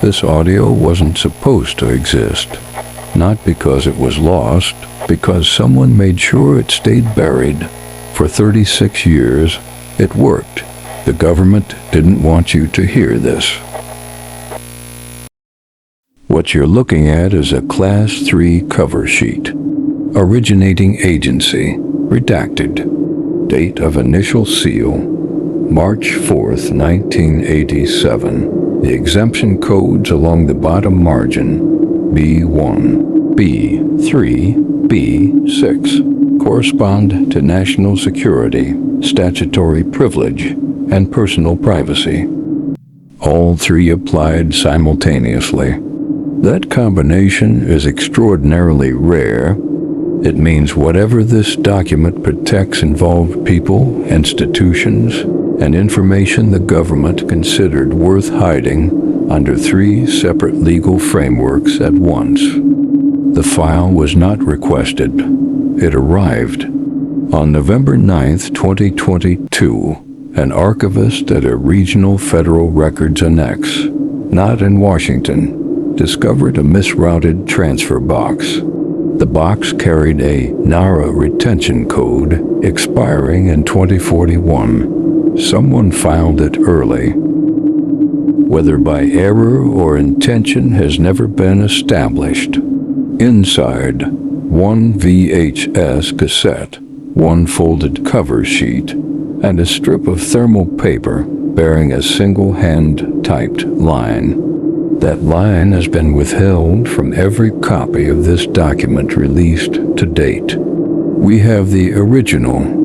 This audio wasn't supposed to exist. Not because it was lost, because someone made sure it stayed buried. For 36 years, it worked. The government didn't want you to hear this. What you're looking at is a Class 3 cover sheet. Originating agency, redacted. Date of initial seal, March 4th, 1987. The exemption codes along the bottom margin, B1, B3, B6, correspond to national security, statutory privilege, and personal privacy. All three applied simultaneously. That combination is extraordinarily rare. It means whatever this document protects involved people, institutions, and information the government considered worth hiding under three separate legal frameworks at once. The file was not requested. It arrived. On November 9th, 2022, an archivist at a regional federal records annex, not in Washington, discovered a misrouted transfer box. The box carried a NARA retention code expiring in 2041. Someone filed it early. Whether by error or intention has never been established. Inside, one VHS cassette, one folded cover sheet, and a strip of thermal paper bearing a single hand-typed line. That line has been withheld from every copy of this document released to date. We have the original.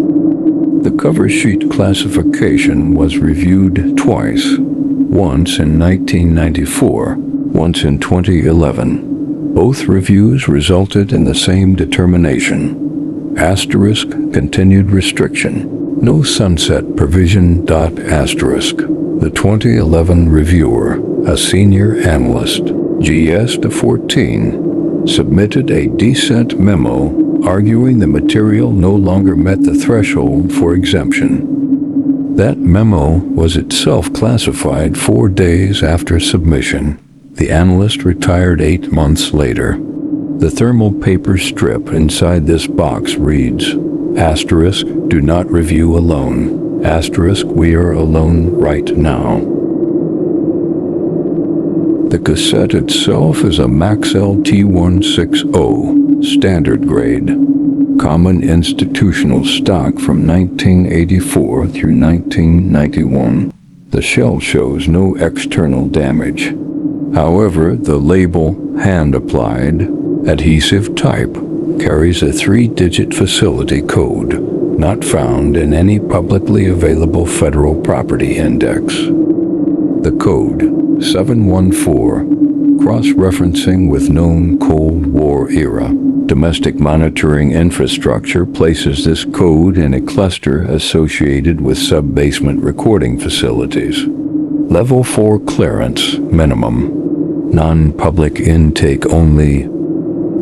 The cover sheet classification was reviewed twice, once in 1994, once in 2011. Both reviews resulted in the same determination. Asterisk continued restriction. No sunset provision. The 2011 reviewer, a senior analyst, GS-14, submitted a dissent memo arguing the material no longer met the threshold for exemption. That memo was itself classified 4 days after submission. The analyst retired 8 months later. The thermal paper strip inside this box reads, asterisk, do not review alone. Asterisk, we are alone right now. The cassette itself is a Maxell T160, standard grade. Common institutional stock from 1984 through 1991. The shell shows no external damage. However, the label, hand-applied, adhesive type, carries a 3-digit facility code, not found in any publicly available federal property index. The code, 714, cross-referencing with known Cold War era. Domestic monitoring infrastructure places this code in a cluster associated with sub-basement recording facilities. Level 4 clearance, minimum. Non-public intake only.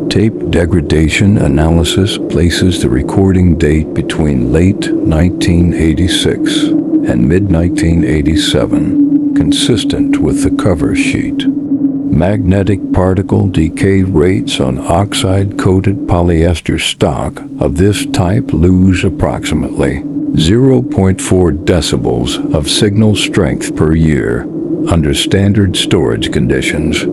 Tape degradation analysis places the recording date between late 1986 and mid-1987, consistent with the cover sheet. Magnetic particle decay rates on oxide-coated polyester stock of this type lose approximately 0.4 decibels of signal strength per year under standard storage conditions.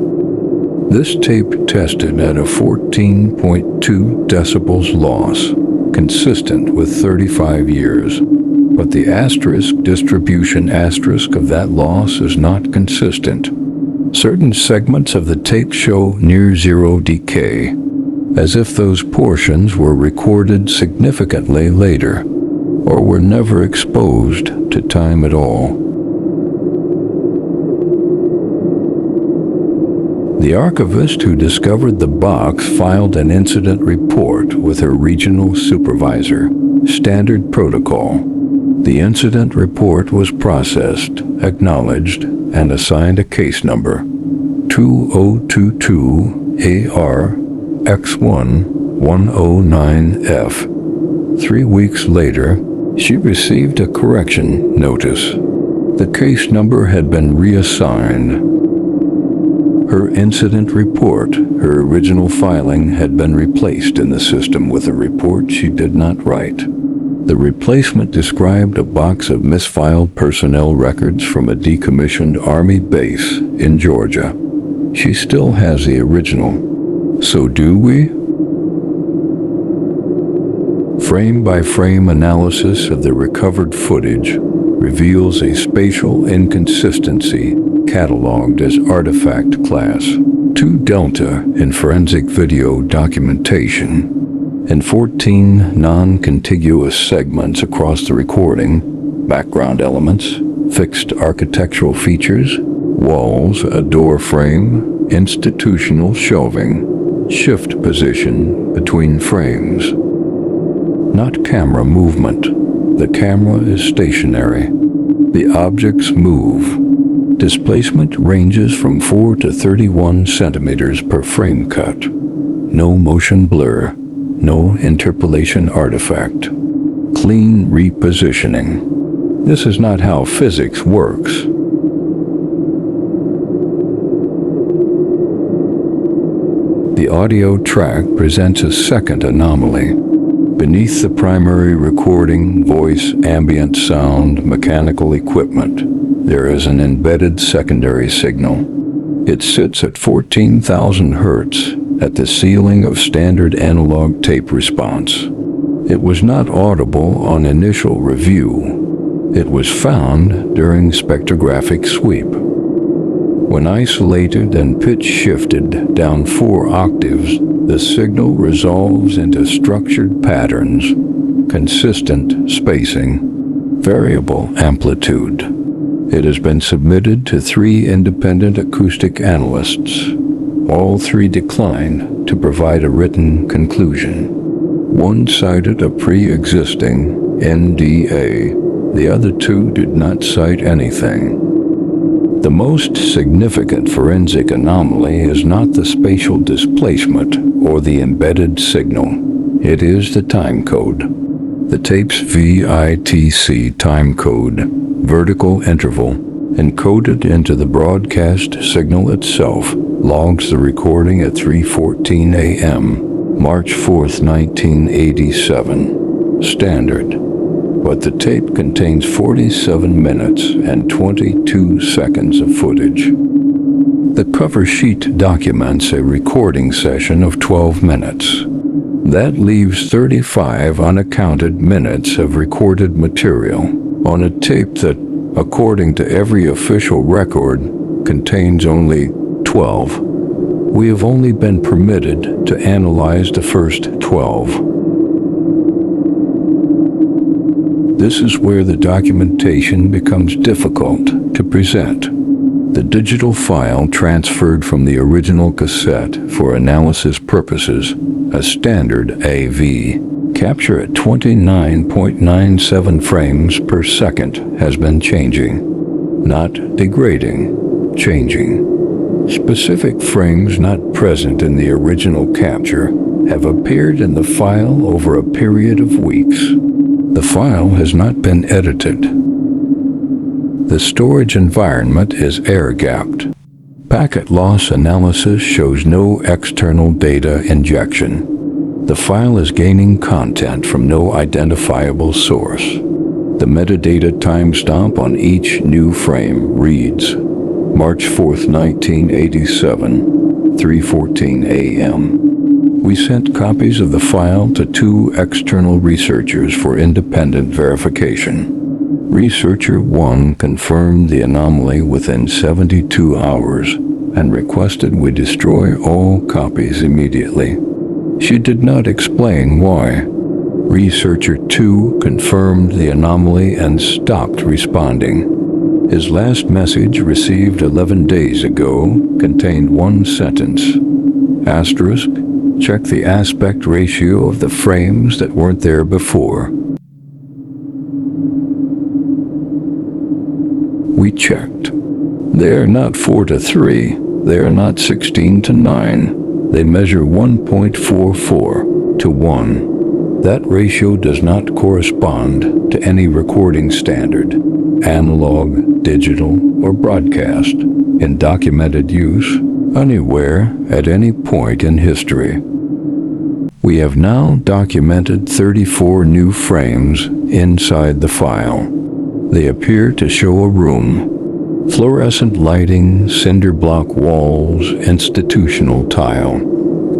This tape tested at a 14.2 decibels loss, consistent with 35 years. But the asterisk distribution asterisk of that loss is not consistent. Certain segments of the tape show near zero decay, as if those portions were recorded significantly later, or were never exposed to time at all. The archivist who discovered the box filed an incident report with her regional supervisor, standard protocol. The incident report was processed, acknowledged, and assigned a case number, 2022-AR-X1-109F. 3 weeks later, she received a correction notice. The case number had been reassigned. Her incident report, her original filing, had been replaced in the system with a report she did not write. The replacement described a box of misfiled personnel records from a decommissioned Army base in Georgia. She still has the original. So do we? Frame-by-frame analysis of the recovered footage reveals a spatial inconsistency catalogued as artifact class 2 Delta in forensic video documentation, and 14 non-contiguous segments across the recording, background elements, fixed architectural features, walls, a door frame, institutional shelving, shift position between frames. Not camera movement. The camera is stationary. The objects move. Displacement ranges from 4 to 31 centimeters per frame cut. No motion blur. No interpolation artifact. Clean repositioning. This is not how physics works. The audio track presents a second anomaly. Beneath the primary recording, voice, ambient sound, mechanical equipment, there is an embedded secondary signal. It sits at 14,000 hertz at the ceiling of standard analog tape response. It was not audible on initial review. It was found during spectrographic sweep. When isolated and pitch shifted down 4 octaves, the signal resolves into structured patterns, consistent spacing, variable amplitude. It has been submitted to 3 independent acoustic analysts. All 3 declined to provide a written conclusion. One cited a pre-existing NDA. The other 2 did not cite anything. The most significant forensic anomaly is not the spatial displacement or the embedded signal. It is the timecode. The tape's VITC timecode, vertical interval, encoded into the broadcast signal itself, logs the recording at 3:14 a.m., March 4, 1987. Standard. But the tape contains 47 minutes and 22 seconds of footage. The cover sheet documents a recording session of 12 minutes. That leaves 35 unaccounted minutes of recorded material on a tape that, according to every official record, contains only 12. We have only been permitted to analyze the first 12. This is where the documentation becomes difficult to present. The digital file transferred from the original cassette for analysis purposes, a standard AV, capture at 29.97 frames per second, has been changing. Not degrading, changing. Specific frames not present in the original capture have appeared in the file over a period of weeks. The file has not been edited. The storage environment is air-gapped. Packet loss analysis shows no external data injection. The file is gaining content from no identifiable source. The metadata timestamp on each new frame reads March 4, 1987, 3:14 a.m. We sent copies of the file to 2 external researchers for independent verification. Researcher 1 confirmed the anomaly within 72 hours and requested we destroy all copies immediately. She did not explain why. Researcher 2 confirmed the anomaly and stopped responding. His last message, received 11 days ago, contained one sentence. Asterisk, check the aspect ratio of the frames that weren't there before. We checked. They're not 4:3. They're not 16:9. They measure 1.44 to 1. That ratio does not correspond to any recording standard, analog, digital, or broadcast. in documented use anywhere at any point in history. We have now documented 34 new frames inside the file. They appear to show a room, fluorescent lighting, cinder block walls, institutional tile,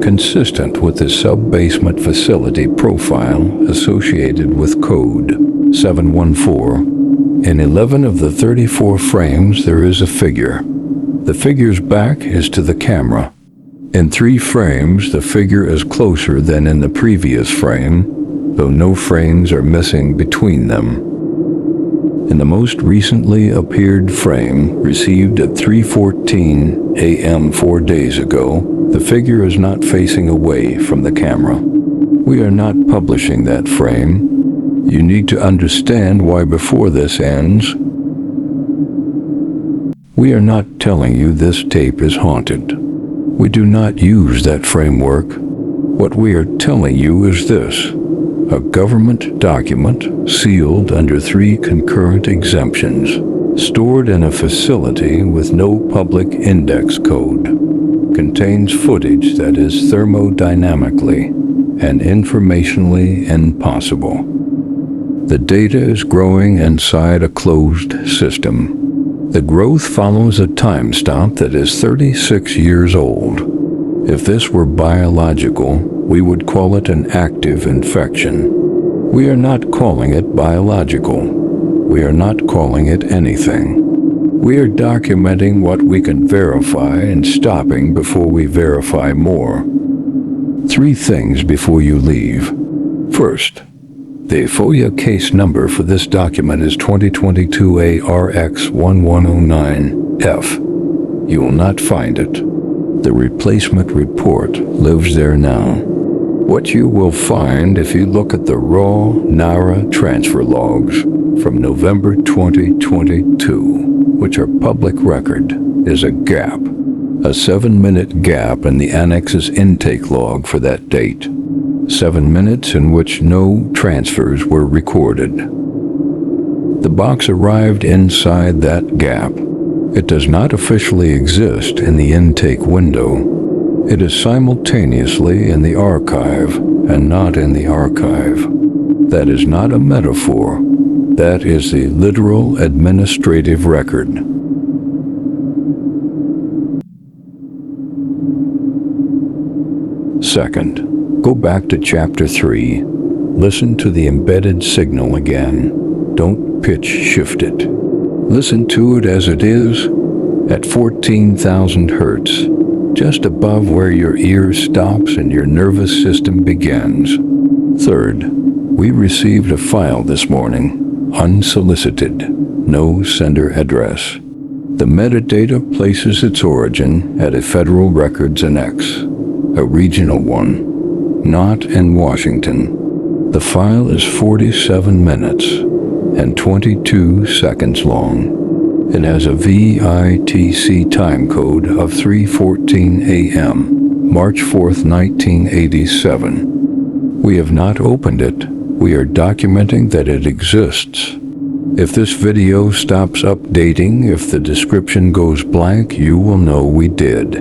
consistent with the sub-basement facility profile associated with Code 714. In 11 of the 34 frames, there is a figure. The figure's back is to the camera. In 3 frames, the figure is closer than in the previous frame, though no frames are missing between them. In the most recently appeared frame, received at 3:14 a.m. 4 days ago, the figure is not facing away from the camera. We are not publishing that frame. You need to understand why before this ends. We are not telling you this tape is haunted. We do not use that framework. What we are telling you is this: a government document sealed under 3 concurrent exemptions, stored in a facility with no public index code, contains footage that is thermodynamically and informationally impossible. The data is growing inside a closed system. The growth follows a time stamp that is 36 years old. If this were biological, we would call it an active infection. We are not calling it biological. We are not calling it anything. We are documenting what we can verify and stopping before we verify more. 3 things before you leave. First, the FOIA case number for this document is 2022 ARX1109F. You will not find it. The replacement report lives there now. What you will find if you look at the raw NARA transfer logs from November 2022, which are public record, is a gap, a 7-minute gap in the annex's intake log for that date. 7 minutes in which no transfers were recorded. The box arrived inside that gap. It does not officially exist in the intake window. It is simultaneously in the archive and not in the archive. That is not a metaphor. That is the literal administrative record. Second, go back to Chapter 3. Listen to the embedded signal again. Don't pitch shift it. Listen to it as it is at 14,000 hertz, just above where your ear stops and your nervous system begins. Third, we received a file this morning, unsolicited, no sender address. The metadata places its origin at a Federal Records Annex, a regional one, not in Washington. The file is 47 minutes and 22 seconds long. It has a VITC time code of 3:14 a.m., March 4th, 1987. We have not opened it. We are documenting that it exists. If this video stops updating, if the description goes blank, you will know we did.